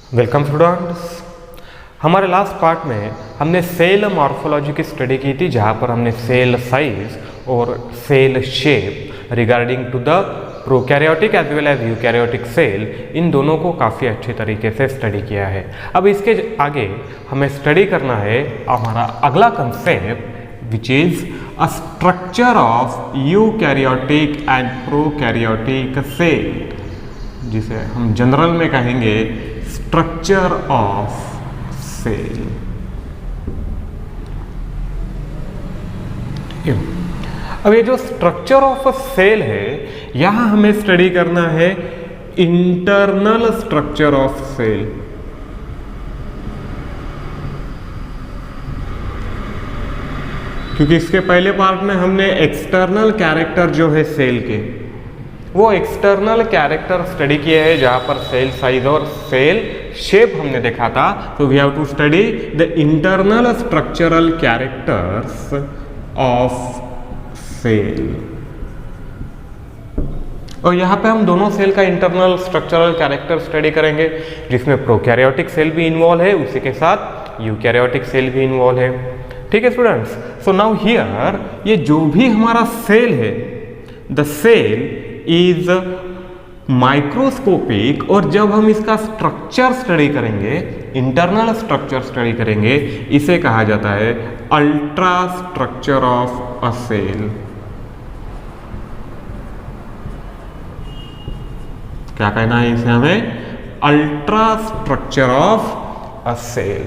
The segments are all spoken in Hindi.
Welcome students. हमारे लास्ट पार्ट में हमने सेल मॉर्फोलॉजी की स्टडी की थी, जहाँ पर हमने सेल साइज और cell shape regarding to the prokaryotic as well as eukaryotic cell, इन दोनों को काफ़ी अच्छे तरीके से स्टडी किया है। अब इसके आगे हमें स्टडी करना है हमारा अगला concept which is a structure of eukaryotic and prokaryotic cell, जिसे हम जनरल में कहेंगे स्ट्रक्चर ऑफ सेल। अब ये जो स्ट्रक्चर ऑफ अ सेल है, यहां हमें स्टडी करना है इंटरनल स्ट्रक्चर ऑफ सेल। क्योंकि इसके पहले पार्ट में हमने एक्सटर्नल कैरेक्टर जो है सेल के, वो एक्सटर्नल कैरेक्टर स्टडी किए हैं, जहां पर सेल साइज और सेल शेप हमने देखा था। तो we have to study the internal structural characters of cell. और यहाँ पे हम दोनों सेल का इंटरनल स्ट्रक्चरल कैरेक्टर स्टडी करेंगे, जिसमें प्रोकैरियोटिक सेल भी इन्वॉल्व है, उसी के साथ यूकैरियोटिक सेल भी इन्वॉल्व है। ठीक है स्टूडेंट्स। सो नाउ हियर ये जो भी हमारा सेल है, द सेल इज माइक्रोस्कोपिक, और जब हम इसका स्ट्रक्चर स्टडी करेंगे, इंटरनल स्ट्रक्चर स्टडी करेंगे, इसे कहा जाता है ultra structure of a cell. क्या कहना है इसे हमें? Ultra structure of a cell.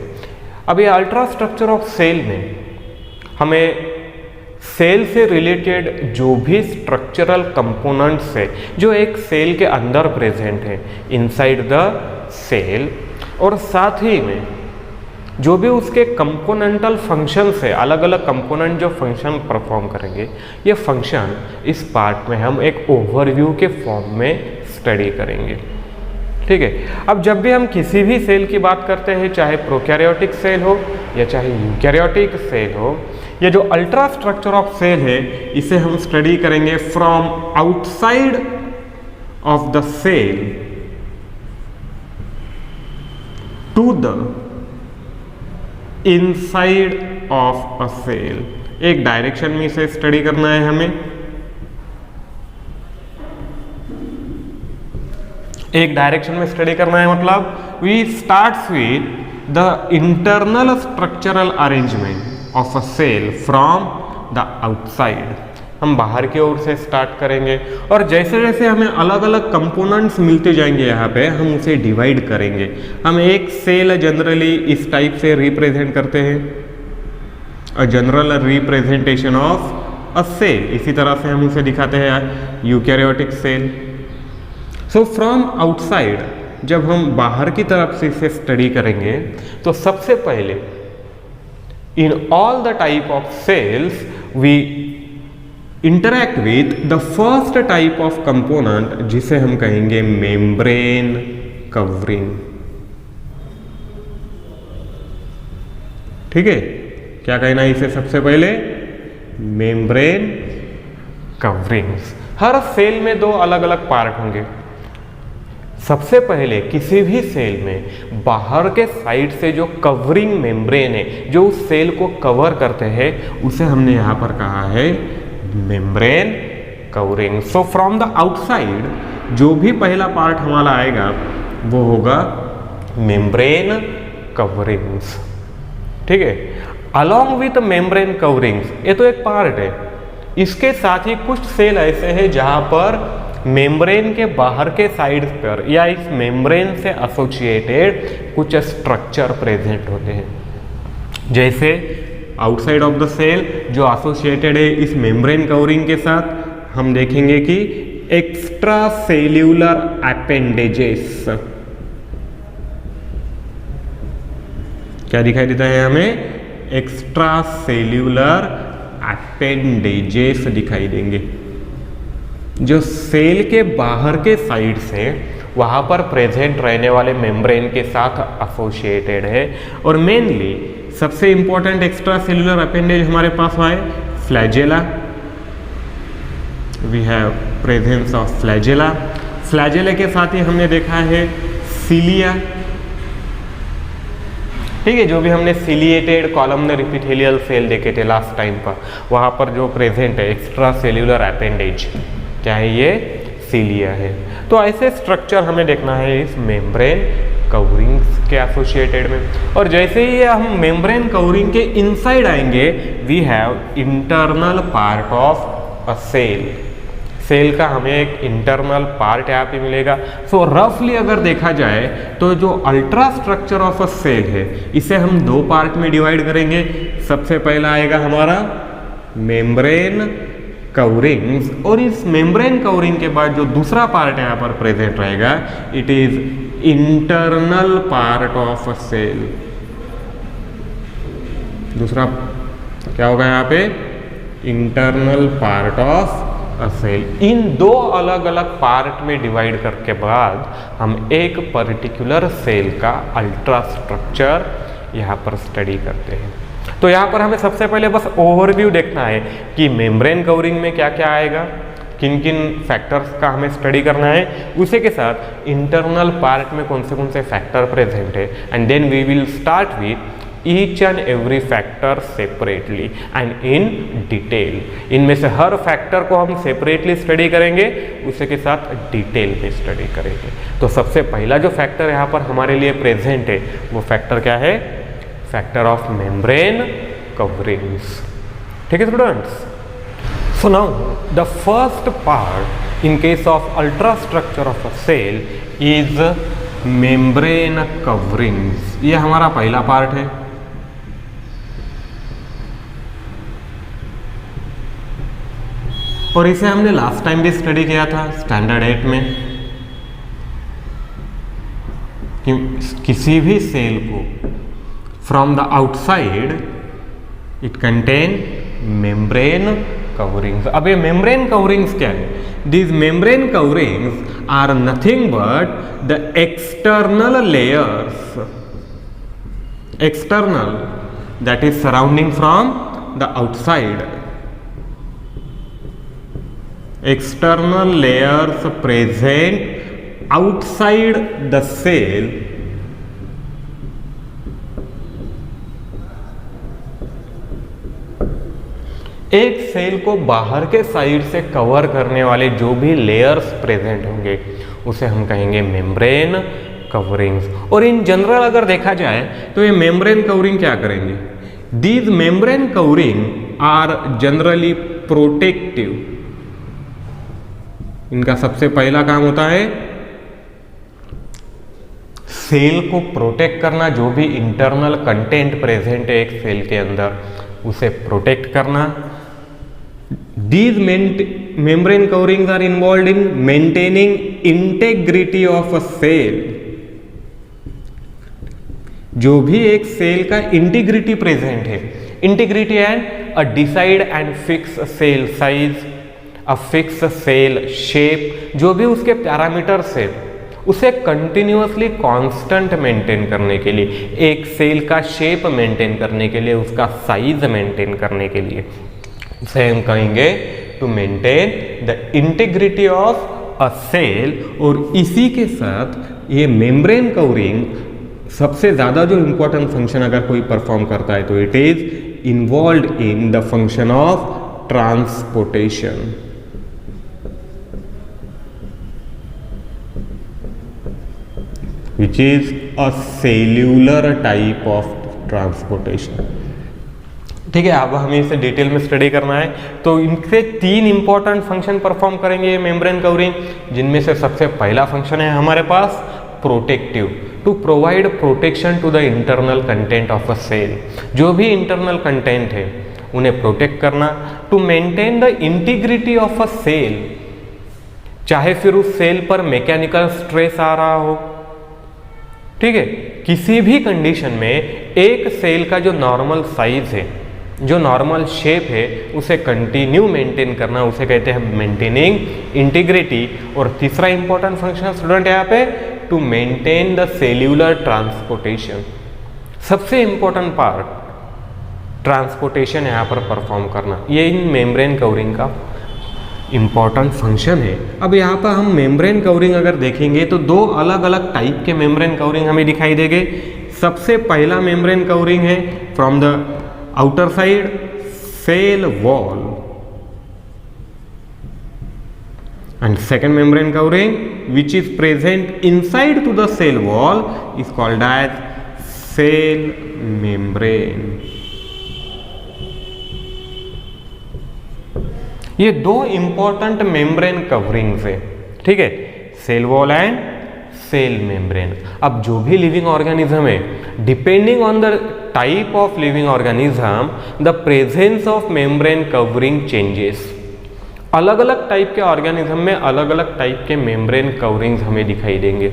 अब ये अल्ट्रा स्ट्रक्चर ऑफ सेल में हमें सेल से रिलेटेड जो भी स्ट्रक्चरल कंपोनेंट्स है, जो एक सेल के अंदर प्रेजेंट है इनसाइड द सेल, और साथ ही में जो भी उसके कंपोनेंटल फंक्शंस है, अलग अलग कंपोनेंट जो फंक्शन परफॉर्म करेंगे, ये फंक्शन इस पार्ट में हम एक ओवरव्यू के फॉर्म में स्टडी करेंगे। ठीक है। अब जब भी हम किसी भी सेल की बात करते हैं, चाहे प्रोकैरियोटिक सेल हो या चाहे यूकैरियोटिक सेल हो, ये जो अल्ट्रा स्ट्रक्चर ऑफ सेल है, इसे हम स्टडी करेंगे from outside of the cell to the inside of a cell. एक डायरेक्शन में इसे स्टडी करना है हमें, एक डायरेक्शन में स्टडी करना है, मतलब we starts with the internal structural arrangement of a cell from the outside. हम बाहर की ओर से स्टार्ट करेंगे, और जैसे जैसे हमें अलग अलग कंपोनेंट्स मिलते जाएंगे, यहाँ पे हम उसे डिवाइड करेंगे। हम एक सेल जनरली इस टाइप से रिप्रेजेंट करते हैं, a general representation of a cell. इसी तरह से हम उसे दिखाते हैं eukaryotic cell. So from outside जब हम बाहर की तरफ से इसे स्टडी करेंगे, तो सबसे पहले in all the type of cells we interact with the first type of component, जिसे हम कहेंगे membrane covering। ठीक है। क्या कहना है इसे सबसे पहले? membrane coverings। हर सेल में दो अलग अलग पार्ट होंगे। सबसे पहले किसी भी सेल में बाहर के साइड से जो कवरिंग मेम्ब्रेन है, जो उस सेल को कवर करते हैं, उसे हमने यहाँ पर कहा है membrane covering. So from the outside जो भी पहला पार्ट हमारा आएगा, वो होगा मेम्ब्रेन कवरिंग्स। ठीक है। अलॉन्ग विथ मेम्ब्रेन कवरिंग्स, ये तो एक पार्ट है। इसके साथ ही कुछ सेल ऐसे हैं जहाँ पर मेम्ब्रेन के बाहर के साइड पर या इस मेम्ब्रेन से एसोसिएटेड कुछ स्ट्रक्चर प्रेजेंट होते हैं। जैसे आउटसाइड ऑफ द सेल जो एसोसिएटेड है इस मेम्ब्रेन कवरिंग के साथ, हम देखेंगे कि एक्स्ट्रा सेल्यूलर अपेंडेजेस। क्या दिखाई देता है हमें? एक्स्ट्रा सेल्यूलर अपेंडेजेस दिखाई देंगे, जो सेल के बाहर के साइड से वहाँ पर प्रेजेंट रहने वाले मेम्ब्रेन के साथ एसोसिएटेड है। और मेनली सबसे इंपॉर्टेंट एक्स्ट्रा सेल्यूलर अपेंडेज हमारे पास है flagella. We have presence of flagella. Flagella के साथ ही हमने देखा है सिलिया, ठीक है, जो भी हमने सिलिएटेड कॉलमनर एपिथेलियल सेल देखे थे लास्ट टाइम पर, वहाँ पर जो प्रेजेंट है एक्स्ट्रा सेल्यूलर अपेंडेज, क्या है ये, सीलिया है। तो ऐसे स्ट्रक्चर हमें देखना है इस मेम्ब्रेन कवरिंग्स के एसोसिएटेड में। और जैसे ही हम मेम्ब्रेन कवरिंग के इनसाइड आएंगे, we have internal part of a cell. Cell का हमें एक इंटरनल पार्ट यहाँ पे मिलेगा। सो रफली अगर देखा जाए तो जो ultra structure of a cell है, इसे हम दो पार्ट में डिवाइड करेंगे। सबसे पहला आएगा हमारा मेम्ब्रेन कवरिंग्स, और इस मेम्ब्रेन कवरिंग के बाद जो दूसरा पार्ट यहाँ पर प्रेजेंट रहेगा, it is internal part of a cell. दूसरा क्या होगा यहाँ पे, internal part of a cell. इन दो अलग अलग पार्ट में डिवाइड करके बाद हम एक पर्टिकुलर सेल का अल्ट्रा स्ट्रक्चर यहाँ पर स्टडी करते हैं। तो यहाँ पर हमें सबसे पहले बस ओवरव्यू देखना है कि मेम्ब्रेन कवरिंग में क्या क्या आएगा, किन किन फैक्टर्स का हमें स्टडी करना है, उसी के साथ इंटरनल पार्ट में कौन से फैक्टर प्रेजेंट है, and then we will start with each and every factor separately and in detail. इनमें से हर फैक्टर को हम सेपरेटली स्टडी करेंगे, उसी के साथ डिटेल में स्टडी करेंगे। तो सबसे पहला जो फैक्टर यहाँ पर हमारे लिए प्रेजेंट है, वो फैक्टर क्या है, फैक्टर ऑफ मेम्ब्रेन कवरिंग्स। ठीक है students, so now the first part in case of ultra structure of a cell is membrane coverings. ये हमारा पहला पार्ट है। और इसे हमने लास्ट टाइम भी स्टडी किया था स्टैंडर्ड 8 में, कि किसी भी सेल को from the outside it contain membrane coverings. अब ये मेम्ब्रेन कवरिंग्स क्या है, these membrane coverings are nothing but the external layers, external, that is surrounding from the outside, external layers present outside the cell एक सेल को बाहर के साइड से कवर करने वाले जो भी लेयर्स प्रेजेंट होंगे उसे हम कहेंगे मेम्ब्रेन कवरिंग्स। और इन जनरल अगर देखा जाए तो ये मेम्ब्रेन कवरिंग क्या करेंगे, these membrane covering are generally protective. इनका सबसे पहला काम होता है सेल को प्रोटेक्ट करना, जो भी इंटरनल कंटेंट प्रेजेंट है एक सेल के अंदर उसे प्रोटेक्ट करना। These membrane coverings are involved in maintaining integrity of a cell। जो भी एक सेल का इंटीग्रिटी प्रेजेंट है, integrity and a decide and fix cell size, a fix cell shape, जो भी उसके पैरामीटर्स है उसे कंटिन्यूअसली कांस्टेंट मेंटेन करने के लिए, एक सेल का शेप मेंटेन करने के लिए, उसका साइज मेंटेन करने के लिए, उसे हम कहेंगे to maintain the integrity of a cell. और इसी के साथ ये मेम्ब्रेन कवरिंग सबसे ज़्यादा जो इंपॉर्टेंट फंक्शन अगर कोई परफॉर्म करता है तो it is involve in the function of transportation. Which is a cellular type of transportation. ठीक है, अब हमें इसे डिटेल में स्टडी करना है। तो इनसे तीन इंपॉर्टेंट फंक्शन परफॉर्म करेंगे मेम्ब्रेन कवरिंग, जिनमें से सबसे पहला फंक्शन है हमारे पास protective, to provide protection to the internal content of a cell. जो भी इंटरनल कंटेंट है उन्हें प्रोटेक्ट करना, to maintain the integrity of a cell, चाहे फिर उस सेल पर मैकेनिकल स्ट्रेस आ रहा हो। ठीक है, किसी भी कंडीशन में एक सेल का जो नॉर्मल साइज है, जो नॉर्मल शेप है, उसे कंटिन्यू मेंटेन करना, उसे कहते हैं मेंटेनिंग इंटीग्रिटी। और तीसरा इंपॉर्टेंट फंक्शन स्टूडेंट यहाँ पे, to maintain the cellular transportation. सबसे इंपॉर्टेंट पार्ट ट्रांसपोर्टेशन यहाँ पर परफॉर्म करना, ये इन मेम्ब्रेन कवरिंग का इंपॉर्टेंट फंक्शन है। अब यहाँ पर हम मेम्ब्रेन कवरिंग अगर देखेंगे तो दो अलग अलग टाइप के मेम्ब्रेन कवरिंग हमें दिखाई देंगे। सबसे पहला मेम्ब्रेन कवरिंग है from the outer side cell wall, and second membrane covering which is present inside to the cell wall is called as cell membrane. ये दो इंपॉर्टेंट मेम्ब्रेन कवरिंग्स है, ठीक है, cell wall and cell membrane. अब जो भी लिविंग ऑर्गेनिज्म है, depending on the type of living organism the presence of membrane covering changes. अलग अलग टाइप के ऑर्गेनिज्म में अलग अलग टाइप के मेम्ब्रेन कवरिंग्स हमें दिखाई देंगे।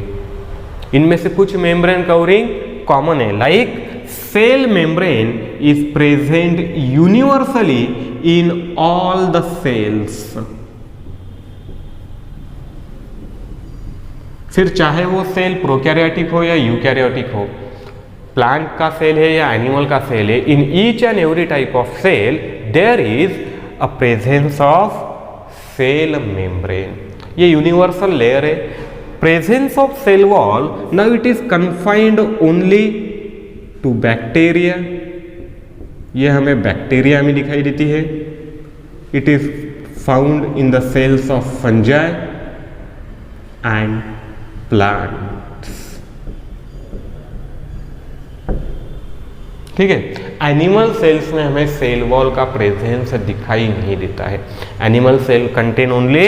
इनमें से कुछ मेम्ब्रेन कवरिंग कॉमन है, like cell membrane is present universally in all the cells. फिर चाहे वो सेल प्रोकैरियोटिक हो या यूकैरियोटिक हो, प्लांट का सेल है या एनिमल का सेल है, in each and every type of cell there is a presence of cell membrane. ये यूनिवर्सल लेयर है। Presence of cell wall, now it is confined only to bacteria. ये हमें बैक्टीरिया में दिखाई देती है। It is found in the cells of fungi and plants, ठीक है। एनिमल सेल्स में हमें सेल वॉल का प्रेजेंस दिखाई नहीं देता है। Animal cell contain only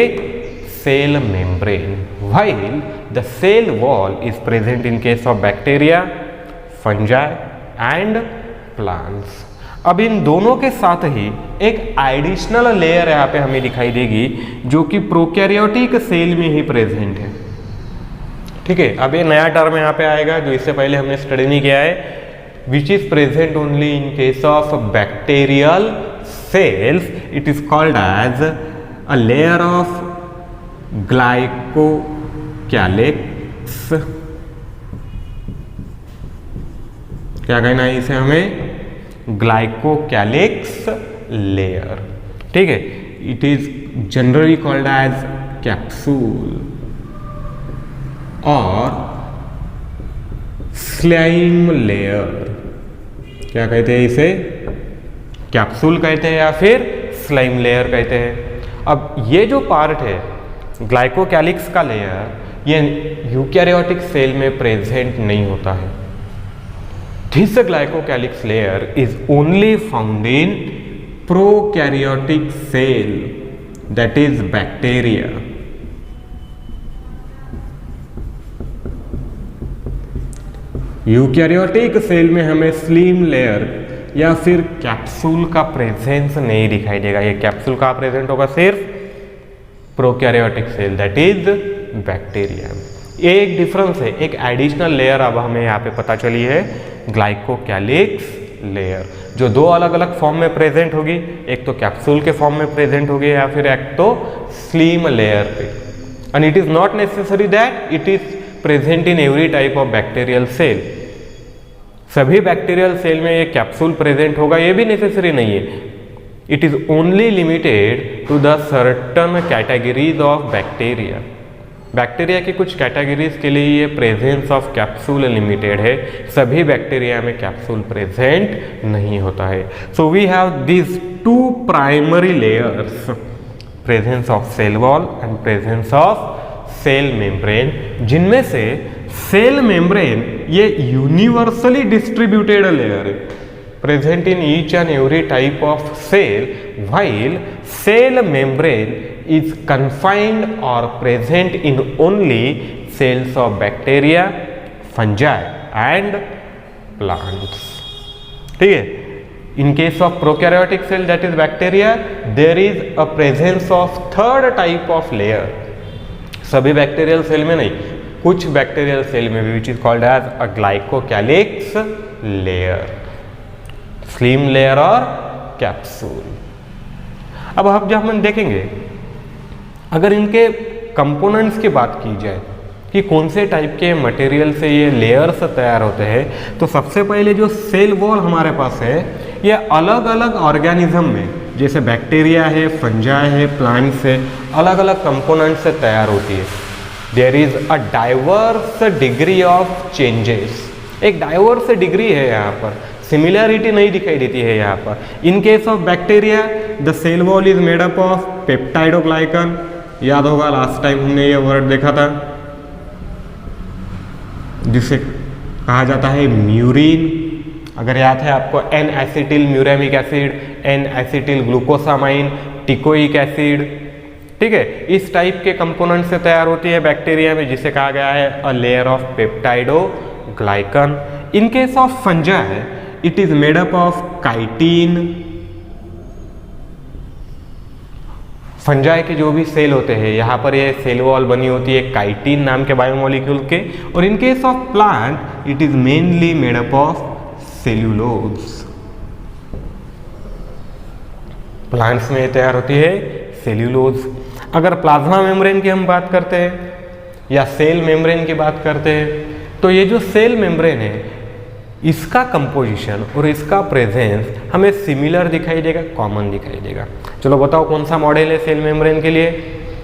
cell membrane, while the cell wall is present in case of bacteria, fungi and plants. अब इन दोनों के साथ ही एक एडिशनल लेयर यहाँ पे हमें दिखाई देगी जो कि प्रोकैरियोटिक सेल में ही प्रेजेंट है, ठीक है। अब ये नया टर्म यहाँ पे आएगा जो इससे पहले हमने स्टडी नहीं किया है, which is present only in case of bacterial cells. It is called as a layer of glycocalyx. क्या कहना है इसे हमें? ग्लाइकोकैलिक्स लेयर, ठीक है। It is generally called as capsule और स्लाइम लेयर। क्या कहते हैं इसे? कैप्सूल कहते हैं या फिर स्लाइम लेयर कहते हैं। अब ये जो पार्ट है ग्लाइकोकैलिक्स का लेयर, ये यूकैरियोटिक सेल में प्रेजेंट नहीं होता है। This glycocalyx layer is only found in prokaryotic cell, that is bacteria. Eukaryotic cell में हमें स्लिम लेयर या फिर कैप्सूल का प्रेजेंस नहीं दिखाई देगा। ये कैप्सूल का प्रेजेंट होगा सिर्फ prokaryotic cell, that is bacteria. ये एक डिफरेंस है, एक एडिशनल लेयर अब हमें यहाँ पे पता चली है, ग्लाइकोकैलिक्स लेयर, जो दो अलग अलग फॉर्म में प्रेजेंट होगी। एक तो कैप्सूल के फॉर्म में प्रेजेंट होगी या फिर एक तो स्लिम लेयर पे। And it is not necessary that it is present in every type of bacterial cell. सभी बैक्टीरियल सेल में ये कैप्सूल प्रेजेंट होगा ये भी नेसेसरी नहीं है। It is only limited to the certain categories of bacteria. Bacteria की कुछ कैटेगरीज के लिए ये प्रेजेंस ऑफ कैप्सूल लिमिटेड है, सभी बैक्टीरिया में कैप्सूल प्रेजेंट नहीं होता है। So we have this two primary layers, presence of cell wall and presence of cell membrane, जिनमें से सेल मेम्ब्रेन ये यूनिवर्सली डिस्ट्रीब्यूटेड लेयर है, present in each and every type of cell, while cell membrane is confined or present in only cells of bacteria, fungi and plants. ठीक है। In case of prokaryotic cell, that is bacteria, there is a presence of third type of layer. सभी बैक्टीरियल सेल में नहीं, कुछ बैक्टीरियल सेल में भी, which is called as a glycocalyx layer, slim layer और कैप्सूल। अब जब हम देखेंगे अगर इनके कंपोनेंट्स की बात की जाए कि कौन से टाइप के मटेरियल से ये लेयर्स तैयार होते हैं, तो सबसे पहले जो सेल वॉल हमारे पास है ये अलग अलग ऑर्गेनिज्म में, जैसे बैक्टीरिया है, फंजाई है, प्लांट्स है, अलग अलग कंपोनेंट्स से तैयार होती है। There is a diverse degree of changes एक डाइवर्स डिग्री है यहाँ पर, सिमिलैरिटी नहीं दिखाई देती है यहाँ पर। In case of bacteria the cell wall is made up of peptidoglycan, याद होगा लास्ट टाइम हमने ये वर्ड देखा था, जिसे कहा जाता है म्यूरिन। अगर याद है आपको N acetyl muramic acid, N acetyl glucosamine, teichoic acid, ठीक है, इस टाइप के कंपोनेंट से तैयार होती है बैक्टीरिया में, जिसे कहा गया है a layer of peptidoglycan. In case of fungi it is made up of chitin. Fungi के जो भी सेल होते हैं यहाँ पर ये सेल वॉल बनी होती है काइटिन नाम के बायोमोलिक्यूल के। और इन case of plant it is mainly made up of cellulose. Plants में तैयार होती है सेल्यूलोज। अगर प्लाज्मा मेम्ब्रेन की हम बात करते हैं या सेल मेम्ब्रेन की बात करते हैं, तो ये जो सेल मेम्ब्रेन है इसका कंपोजिशन और इसका प्रेजेंस हमें सिमिलर दिखाई देगा, कॉमन दिखाई देगा। चलो बताओ कौन सा मॉडल है सेल मेम्ब्रेन के लिए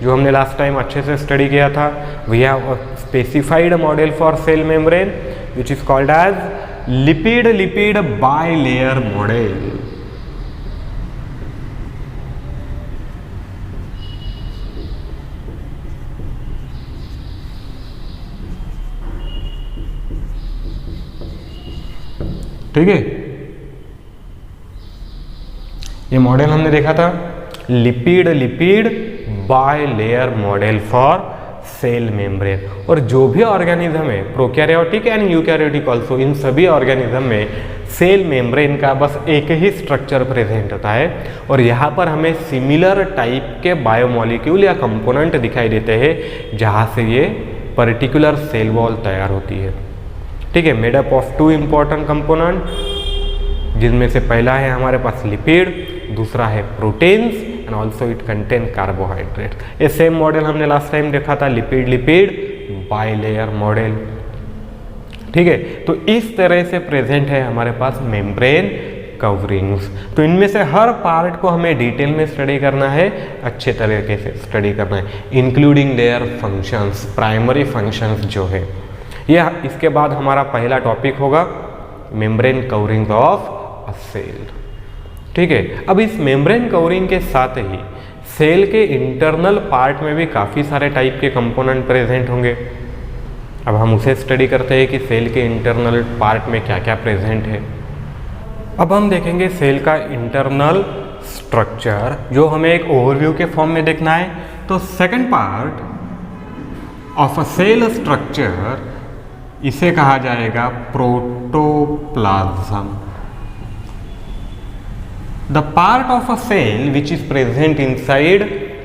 जो हमने लास्ट टाइम अच्छे से स्टडी किया था। We have specified model for cell membrane which is called as lipid bilayer model. ठीक है, ये मॉडल हमने देखा था lipid bilayer model for cell membrane. और जो भी ऑर्गेनिज्म है प्रोकैरियोटिक एंड यूकैरियोटिक ऑल्सो, इन सभी ऑर्गेनिज्म में सेल मेम्ब्रेन का बस एक ही स्ट्रक्चर प्रेजेंट होता है और यहाँ पर हमें सिमिलर टाइप के बायोमोलिक्यूल या कंपोनेंट दिखाई देते हैं जहाँ से ये पर्टिकुलर सेल वॉल तैयार होती है। ठीक है, made up of two important component, जिनमें से पहला है हमारे पास लिपिड, दूसरा है proteins and also it contain carbohydrate. ये सेम मॉडल हमने लास्ट टाइम देखा था लिपिड बाइलेयर मॉडल। ठीक है, तो इस तरह से प्रेजेंट है हमारे पास मेम्ब्रेन कवरिंग्स। तो इनमें से हर पार्ट को हमें डिटेल में स्टडी करना है, अच्छे तरीके से स्टडी करना है, including their functions, primary functions जो है। यह इसके बाद हमारा पहला टॉपिक होगा membrane covering of a cell. ठीक है, अब इस मेम्ब्रेन कवरिंग के साथ ही सेल के इंटरनल पार्ट में भी काफ़ी सारे टाइप के कंपोनेंट प्रेजेंट होंगे। अब हम उसे स्टडी करते हैं कि सेल के इंटरनल पार्ट में क्या क्या प्रेजेंट है। अब हम देखेंगे सेल का इंटरनल स्ट्रक्चर जो हमें एक ओवरव्यू के फॉर्म में देखना है। तो second part of a cell structure, इसे कहा जाएगा protoplasm. The part of a cell which is present inside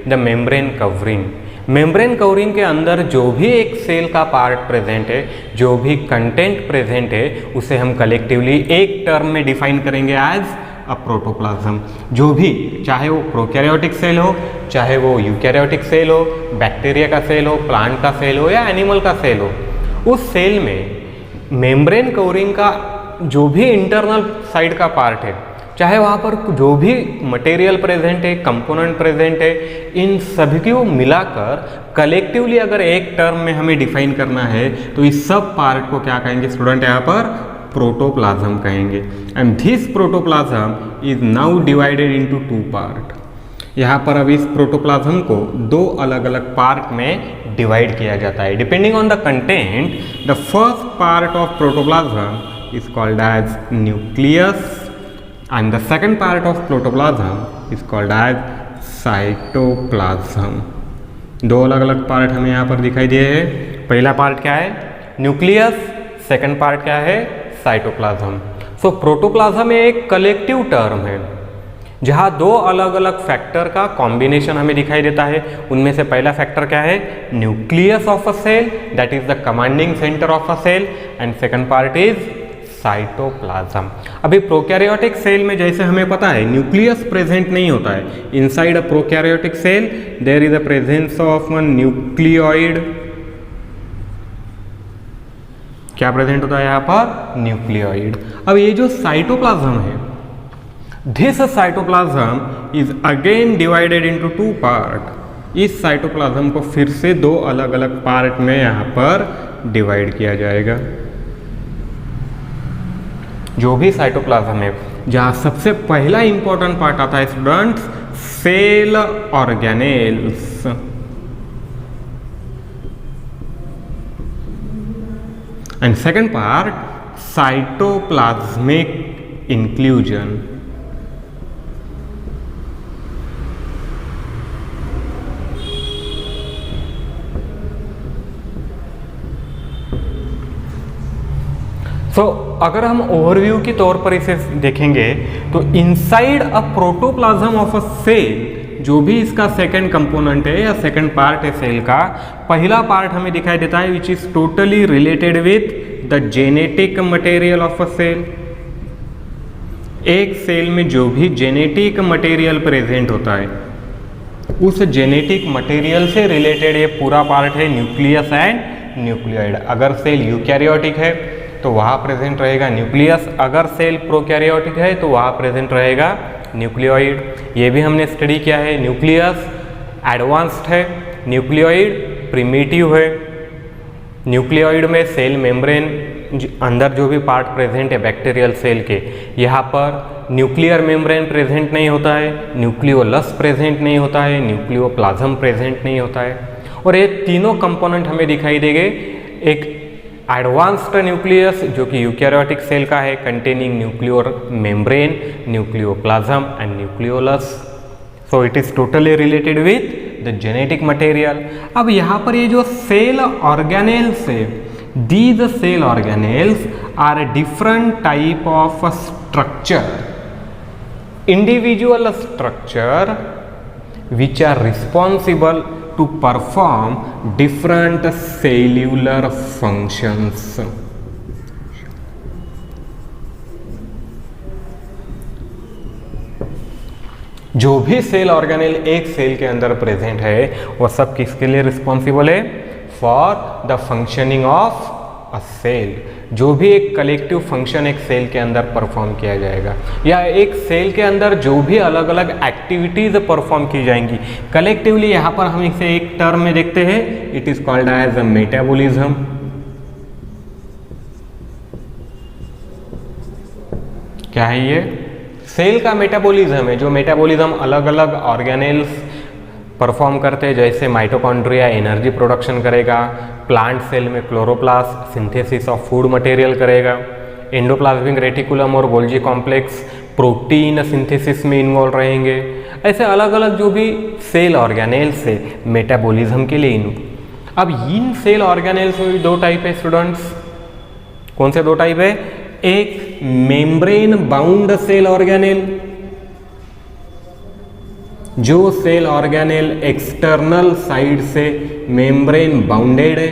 the membrane covering. Membrane covering के अंदर जो भी एक सेल का पार्ट प्रेजेंट है, जो भी कंटेंट प्रेजेंट है, उसे हम कलेक्टिवली एक टर्म में डिफाइन करेंगे एज अ प्रोटोप्लाज्म। जो भी, चाहे वो प्रोकैरियोटिक सेल हो, चाहे वो यूकैरियोटिक सेल हो, बैक्टीरिया का सेल हो, प्लांट का सेल हो या एनिमल का सेल हो, उस सेल में मेम्ब्रेन कवरिंग का जो भी इंटरनल साइड का पार्ट है, चाहे वहाँ पर जो भी मटेरियल प्रेजेंट है, कंपोनेंट प्रेजेंट है, इन सभी को मिलाकर कलेक्टिवली अगर एक टर्म में हमें डिफाइन करना है तो इस सब पार्ट को क्या कहेंगे स्टूडेंट, यहाँ पर प्रोटोप्लाज्म कहेंगे। And this protoplasm is now divided into two part. यहाँ पर अब इस प्रोटोप्लाज्म को दो अलग अलग पार्ट में डिवाइड किया जाता है depending on the content. The first part of protoplasm is called as nucleus and the second part of protoplasm is called as cytoplasm। दो अलग अलग पार्ट हमें यहाँ पर दिखाई दिए हैं। पहला पार्ट क्या है, न्यूक्लियस, सेकंड पार्ट क्या है, साइटोप्लाज्म। सो प्रोटोप्लाज्म एक कलेक्टिव टर्म है जहाँ दो अलग अलग फैक्टर का कॉम्बिनेशन हमें दिखाई देता है। उनमें से पहला फैक्टर क्या है, nucleus of a cell, that is the commanding centre of a cell, and second part is cytoplasm. अभी प्रोकैरियोटिक सेल में जैसे हमें पता है न्यूक्लियस प्रेजेंट नहीं होता है। Inside a prokaryotic cell there is a presence of one nucleoid. क्या प्रेजेंट होता है यहाँ पर, न्यूक्लियोइड। अब ये जो साइटोप्लाज्म है, this cytoplasm is again divided into two part. इस साइटोप्लाज्म को फिर से दो अलग अलग पार्ट में यहाँ पर डिवाइड किया जाएगा। जो भी साइटोप्लाज्म है, जहाँ सबसे पहला इंपॉर्टेंट पार्ट आता है students, cell organelles. And second part cytoplasmic inclusion. अगर हम ओवरव्यू के तौर पर इसे देखेंगे तो inside a protoplasm of a cell, जो भी इसका सेकंड कंपोनेंट है या सेकंड पार्ट है सेल का, पहला पार्ट हमें दिखाई देता है which is totally related with the genetic material of a cell. एक सेल में जो भी जेनेटिक मटेरियल प्रेजेंट होता है, उस जेनेटिक मटेरियल से रिलेटेड ये पूरा पार्ट है न्यूक्लियस एंड न्यूक्लियोइड। अगर सेल यूकैरियोटिक है तो वहाँ प्रेजेंट रहेगा न्यूक्लियस, अगर सेल प्रोकैरियोटिक है तो वहाँ प्रेजेंट रहेगा न्यूक्लियोइड। ये भी हमने स्टडी किया है। न्यूक्लियस एडवांस्ड है, न्यूक्लियोइड प्रिमिटिव है। न्यूक्लियोइड में सेल मेम्ब्रेन अंदर जो भी पार्ट प्रेजेंट है बैक्टीरियल सेल के, यहाँ पर न्यूक्लियर मेम्ब्रेन प्रेजेंट नहीं होता है, न्यूक्लियोलस प्रेजेंट नहीं होता है, न्यूक्लियोप्लाज्म प्रेजेंट नहीं होता है। और ये तीनों कंपोनेंट हमें दिखाई देंगे। एक एडवांस्ड न्यूक्लियस जो कि यूकैरियोटिक सेल का है, containing nuclear membrane, nucleoplasm and nucleolus. So it is totally related with the genetic material. अब यहाँ पर ये जो सेल ऑर्गेनेल्स है, these cell organelles are different type of structure, individual structure which are responsible to perform different cellular functions. जो भी सेल ऑर्गेनेल एक सेल के अंदर प्रेजेंट है वो सब किसके लिए रिस्पॉन्सिबल है? For the functioning of a cell. जो भी एक कलेक्टिव फंक्शन एक सेल के अंदर परफॉर्म किया जाएगा, या एक सेल के अंदर जो भी अलग अलग एक्टिविटीज परफॉर्म की जाएंगी कलेक्टिवली, यहाँ पर हम इसे एक टर्म में देखते हैं, it is called as a metabolism. क्या है ये? सेल का मेटाबॉलिज्म है। जो मेटाबॉलिज्म अलग अलग ऑर्गेनेल्स परफॉर्म करते हैं, जैसे माइटोकॉन्ड्रिया एनर्जी प्रोडक्शन करेगा, प्लांट सेल में chloroplast synthesis of food material करेगा, एंडोप्लाज्मिक रेटिकुलम और गोल्जी कॉम्प्लेक्स प्रोटीन सिंथेसिस में इन्वॉल्व रहेंगे। ऐसे अलग अलग जो भी सेल ऑर्गेनेल्स है मेटाबॉलिज्म के लिए। अब इन सेल ऑर्गेनेल्स में भी दो टाइप है स्टूडेंट्स। कौन से दो टाइप है? एक मेम्ब्रेन बाउंड सेल ऑर्गेनेल, जो सेल ऑर्गेनेल एक्सटर्नल साइड से मेम्ब्रेन बाउंडेड है,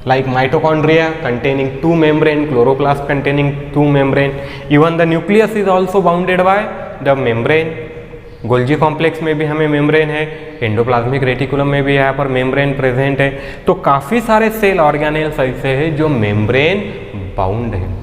like mitochondria containing two membrane, chloroplast containing two membrane, even the nucleus is also bounded by the membrane. Golgi complex में भी हमें मेम्ब्रेन है, एंडोप्लाज्मिक रेटिकुलम में भी यहाँ पर मेम्ब्रेन प्रेजेंट है। तो काफी सारे सेल ऑर्गेनेल्स ऐसे हैं जो मेम्ब्रेन बाउंड है,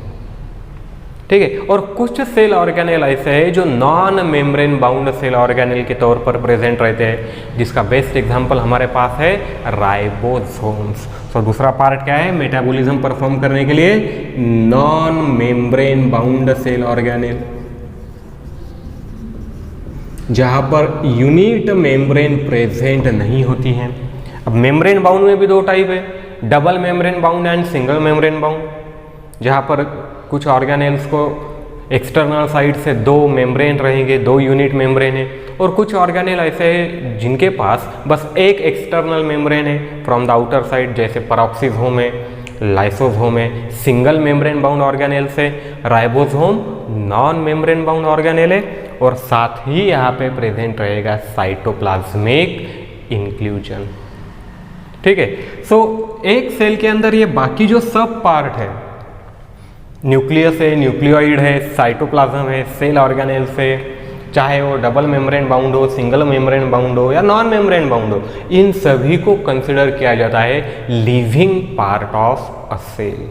ठीक है। और कुछ सेल ऑर्गेनेल ऐसे हैं जो non membrane bound cell organelle के तौर पर प्रेजेंट रहते हैं, जिसका बेस्ट एग्जांपल हमारे पास है राइबोसोम्स। तो दूसरा पार्ट क्या है? मेटाबॉलिज्म परफॉर्म करने के लिए non membrane bound cell organelle, जहां पर यूनिट मेम्ब्रेन प्रेजेंट नहीं होती है। अब मेम्ब्रेन बाउंड में भी दो टाइप है, double membrane bound and single membrane bound, जहां पर कुछ ऑर्गेनेल्स को एक्सटर्नल साइड से दो मेम्ब्रेन रहेंगे, दो यूनिट मेम्ब्रेन है, और कुछ ऑर्गेनेल ऐसे हैं जिनके पास बस एक एक्सटर्नल मेम्ब्रेन है फ्रॉम द आउटर साइड, जैसे पेरोक्सिसोम है, लाइसोसोम है, सिंगल मेम्ब्रेन बाउंड ऑर्गेनेल से। Ribosome non membrane bound organelle है, और साथ ही यहाँ पे प्रेजेंट रहेगा साइटोप्लाज्मिक इंक्लूजन, ठीक है। सो एक सेल के अंदर ये बाकी जो सब पार्ट है, न्यूक्लियस है, न्यूक्लियोइड है, साइटोप्लाज्म है, सेल ऑर्गेनेल्स है, चाहे वो डबल मेम्ब्रेन बाउंड हो, सिंगल मेम्ब्रेन बाउंड हो या नॉन मेम्ब्रेन बाउंड हो, इन सभी को कंसिडर किया जाता है living part of a cell.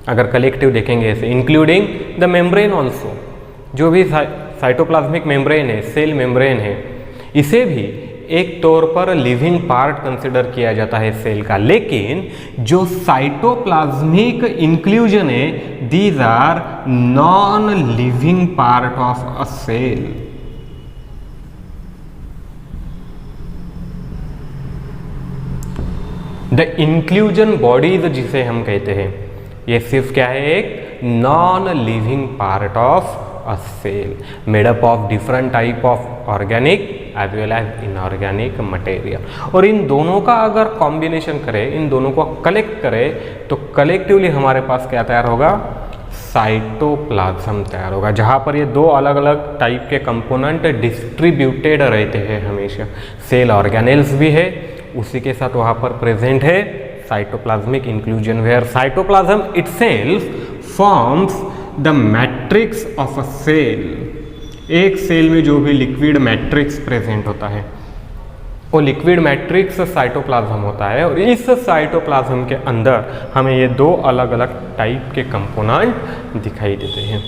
अगर कलेक्टिव देखेंगे ऐसे, इंक्लूडिंग द मेम्ब्रेन ऑल्सो, जो भी साइटोप्लाज्मिक मेम्ब्रेन है, सेल मेम्ब्रेन है, इसे भी एक तौर पर लिविंग पार्ट कंसिडर किया जाता है सेल का, लेकिन जो साइटोप्लाज्मिक इंक्लूजन है these are non living part of a cell. The inclusion bodies जिसे हम कहते हैं, ये सिर्फ क्या है, एक non living part of a cell made up of different type of organic as well as inorganic material। और इन दोनों का अगर कॉम्बिनेशन करें, इन दोनों को कलेक्ट करें तो कलेक्टिवली हमारे पास क्या तैयार होगा, साइटोप्लाज्म तैयार होगा, जहाँ पर ये दो अलग अलग टाइप के कंपोनेंट डिस्ट्रीब्यूटेड रहते हैं हमेशा। सेल ऑर्गेनेल्स भी है, उसी के साथ वहाँ पर प्रेजेंट है cytoplasmic inclusion where cytoplasm itself forms the matrix of a cell. एक सेल में जो भी लिक्विड मैट्रिक्स प्रेजेंट होता है वो लिक्विड मैट्रिक्स साइटोप्लाज्म होता है, और इस साइटोप्लाज्म के अंदर हमें ये दो अलग अलग टाइप के कंपोनेंट दिखाई देते हैं।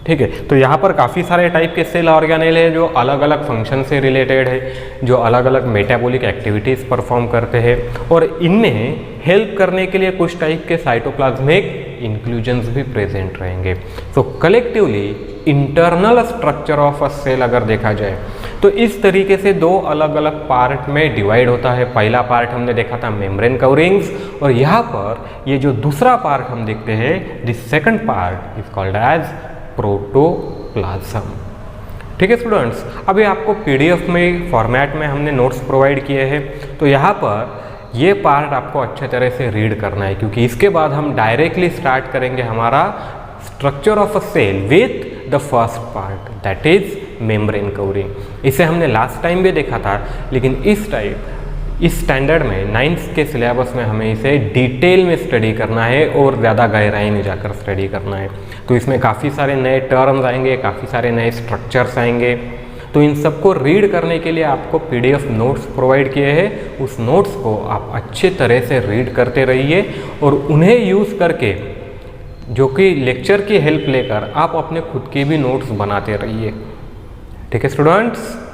ठीक है, तो यहाँ पर काफ़ी सारे टाइप के सेल ऑर्गेनेल है जो अलग अलग फंक्शन से रिलेटेड है, जो अलग अलग मेटाबॉलिक एक्टिविटीज़ परफॉर्म करते हैं, और इनमें हेल्प करने के लिए कुछ टाइप के साइटोप्लाज्मिक इंक्लूजन्स भी प्रेजेंट रहेंगे। तो collectively internal structure of a cell अगर देखा जाए तो इस तरीके से दो अलग अलग पार्ट में डिवाइड होता है। पहला पार्ट हमने देखा था मेम्ब्रेन कवरिंग्स, और यहाँ पर ये जो दूसरा पार्ट हम देखते हैं, the second part is called as protoplasm. ठीक है स्टूडेंट्स, अभी आपको पीडीएफ में फॉर्मेट में हमने नोट्स प्रोवाइड किए हैं, तो यहाँ पर ये पार्ट आपको अच्छे तरह से रीड करना है, क्योंकि इसके बाद हम डायरेक्टली स्टार्ट करेंगे हमारा structure of a cell with the first part that is membrane covering. इसे हमने लास्ट टाइम भी देखा था, लेकिन इस स्टैंडर्ड में 9th के सिलेबस में हमें इसे डिटेल में स्टडी करना है और ज़्यादा गहराई में जाकर स्टडी करना है। तो इसमें काफ़ी सारे नए टर्म्स आएंगे, काफ़ी सारे नए स्ट्रक्चर्स आएंगे, तो इन सबको रीड करने के लिए आपको पीडीएफ नोट्स प्रोवाइड किए हैं। उस नोट्स को आप अच्छे तरह से रीड करते रहिए और उन्हें यूज़ करके, जो कि लेक्चर की हेल्प लेकर, आप अपने खुद के भी नोट्स बनाते रहिए। ठीक है स्टूडेंट्स।